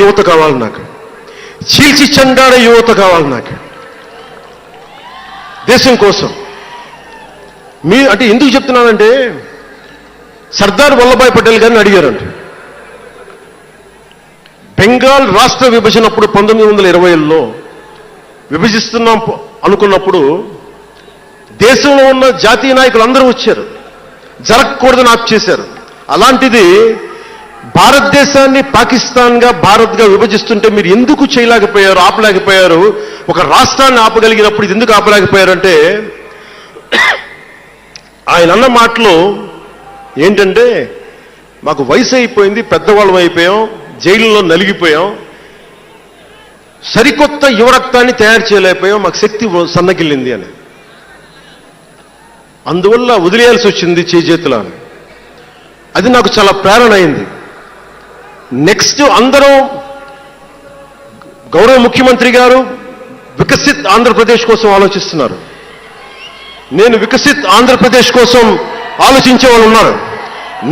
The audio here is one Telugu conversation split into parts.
యువత కావాలి నాకు, చీల్చి చెండాడే యువత కావాలి నాకు దేశం కోసం. అంటే ఎందుకు చెప్తున్నానంటే, సర్దార్ వల్లభాయ్ పటేల్ గారిని అడిగారంట. బెంగాల్ రాష్ట్ర విభజన అప్పుడు 1920లో విభజిస్తున్నాం అనుకున్నప్పుడు దేశంలో ఉన్న జాతీయ నాయకులు అందరూ వచ్చారు, జరగకూడదని ఆప్ చేశారు. అలాంటిది భారతదేశాన్ని పాకిస్తాన్గా భారత్గా విభజిస్తుంటే మీరు ఎందుకు చేయలేకపోయారు, ఆపలేకపోయారు? ఒక రాష్ట్రాన్ని ఆపగలిగినప్పుడు ఇది ఎందుకు ఆపలేకపోయారంటే, ఆయన అన్న మాటలు ఏంటంటే, మాకు వయసు అయిపోయింది, పెద్దవాళ్ళం అయిపోయాం, జైలులో నలిగిపోయాం, సరికొత్త యువరక్తాన్ని తయారు చేయలేకపోయాం, మాకు శక్తి సన్నగిల్లింది అని. అందువల్ల వదిలేయాల్సి వచ్చింది చేతులు అని. అది నాకు చాలా ప్రేరణ అయింది. నెక్స్ట్ అందరూ గౌరవ ముఖ్యమంత్రి గారు వికసిత్ ఆంధ్రప్రదేశ్ కోసం ఆలోచిస్తున్నారు. నేను వికసిత్ ఆంధ్రప్రదేశ్ కోసం ఆలోచించే వాళ్ళు ఉన్నారు.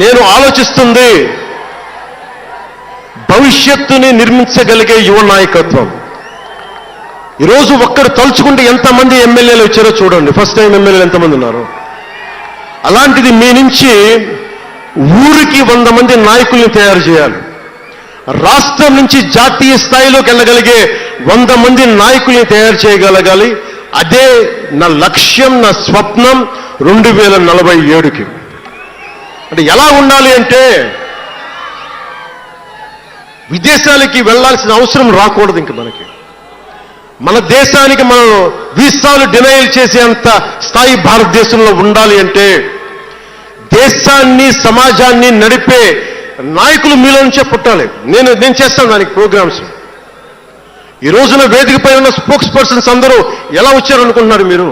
నేను ఆలోచిస్తుంది భవిష్యత్తుని నిర్మించగలిగే యువ నాయకత్వం. ఈరోజు ఒక్కరు తలుచుకుంటే ఎంతమంది ఎమ్మెల్యేలు వచ్చారో చూడండి. ఫస్ట్ టైం ఎమ్మెల్యేలు ఎంతమంది ఉన్నారు. అలాంటిది మీ నుంచి ఊరికి 100 మంది నాయకుల్ని తయారు చేయాలి. రాష్ట్రం నుంచి జాతీయ స్థాయిలోకి వెళ్ళగలిగే 100 మంది నాయకుల్ని తయారు చేయగలగాలి. అదే నా లక్ష్యం, నా స్వప్నం 2047కి. అంటే ఎలా ఉండాలి అంటే, విదేశాలకి వెళ్లాల్సిన అవసరం రాకూడదు. ఇంక మన దేశానికి మనం వీసాలు డినైల్ చేసేంత స్థాయి భారతదేశంలో ఉండాలి అంటే, దేశాన్ని సమాజాన్ని నడిపే నాయకులు మీలో నుంచే పుట్టాలి. నేను చేస్తాను దానికి ప్రోగ్రామ్స్. ఈ రోజున వేదికపై ఉన్న స్పోక్స్ పర్సన్స్ అందరూ ఎలా వచ్చారనుకుంటున్నారు మీరు?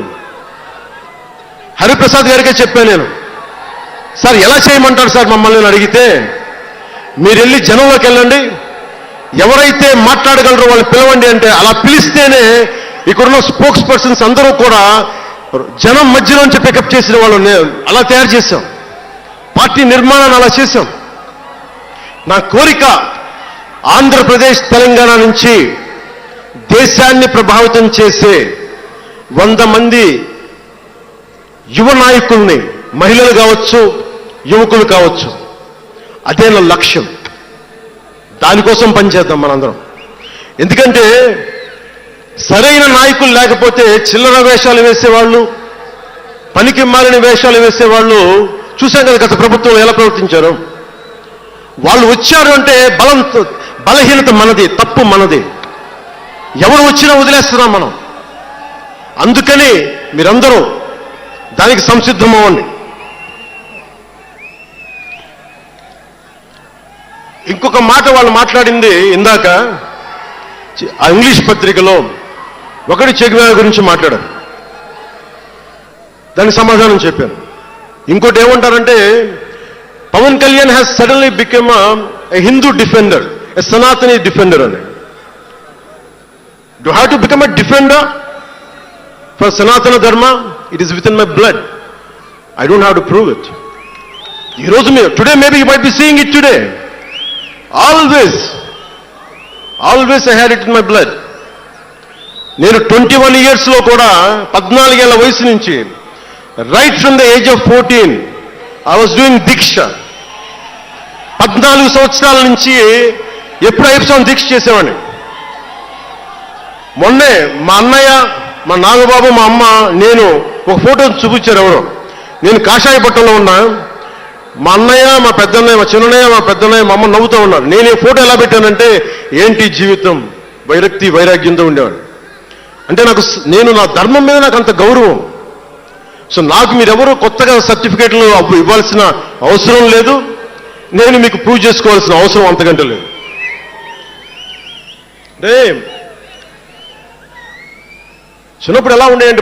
హరిప్రసాద్ గారికే చెప్పాను నేను, సార్ ఎలా చేయమంటారు సార్ మమ్మల్ని అడిగితే, మీరు వెళ్ళి జనంలోకి వెళ్ళండి, ఎవరైతే మాట్లాడగలరో వాళ్ళు పిలవండి అంటే, అలా పిలిస్తేనే ఇక్కడున్న స్పోక్స్ పర్సన్స్ అందరూ కూడా జనం మధ్యలోంచి పికప్ చేసిన వాళ్ళు అలా తయారు చేశాం. పార్టీ నిర్మాణాన్ని అలా చేశాం. నా కోరిక ఆంధ్రప్రదేశ్, తెలంగాణ నుంచి దేశాన్ని ప్రభావితం చేసే 100 మంది యువ నాయకుల్ని, మహిళలు కావచ్చు, యువకులు కావచ్చు, అదే నా లక్ష్యం. దానికోసం పనిచేద్దాం మనందరం. ఎందుకంటే సరైన నాయకులు లేకపోతే చిల్లర వేషాలు వేసేవాళ్ళు, పనికి మాలిన వేషాలు వేసేవాళ్ళు చూశాం కదా గత ప్రభుత్వం ఎలా ప్రవర్తించారు. వాళ్ళు వచ్చారు అంటే బలహీనత మనది, తప్పు మనది. ఎవరు వచ్చినా వదిలేస్తున్నాం మనం. అందుకని మీరందరూ దానికి సంసిద్ధమవ్వండి. ఇంకొక మాట వాళ్ళు మాట్లాడింది ఇందాక, ఆ ఇంగ్లీష్ పత్రికలో ఒకటి చెగువేరా గురించి మాట్లాడారు. దానికి సమాధానం చెప్పాను. ఇంకోటి ఏమంటారంటే, Pawan Kalyan has suddenly become a Hindu defender, a Sanatani defender అని. Do have to become a defender for Sanatana Dharma? It is with in my blood. I don't have to prove it. ఈరోజు మీరు today maybe you might be seeing it today. Always I had it in my blood. నేను 21 yearsలో కూడా 14 ఏళ్ల వయసు నుంచి, right from the age of 14 I was doing దీక్ష. 14 సంవత్సరాల నుంచి ఎప్పుడు అయ్యప్ప దీక్ష చేసేవాడిని. మొన్నే మా అన్నయ్య, మా నాగబాబు, మా అమ్మ, నేను ఒక ఫోటో చూపించారు ఎవరో. నేను కాషాయ బట్టలో ఉన్నా, మా అన్నయ్య, మా పెద్దన్నయ్య, మా చిన్నయ్య, మా పెద్దన్నయ్య, మా అమ్మ నవ్వుతూ ఉన్నారు. నేను ఈ ఫోటో ఎలా పెట్టానంటే, ఏంటి జీవితం, వైరాగ్యంతో ఉండేవాడు. అంటే నేను నా ధర్మం మీద నాకు అంత గౌరవం. సో నాకు మీరెవరూ కొత్తగా సర్టిఫికేట్లు ఇవ్వాల్సిన అవసరం లేదు, నేను మీకు ప్రూవ్ చేసుకోవాల్సిన అవసరం అంతకంటే లేదు. అంటే చిన్నప్పుడు ఎలా ఉండేయండి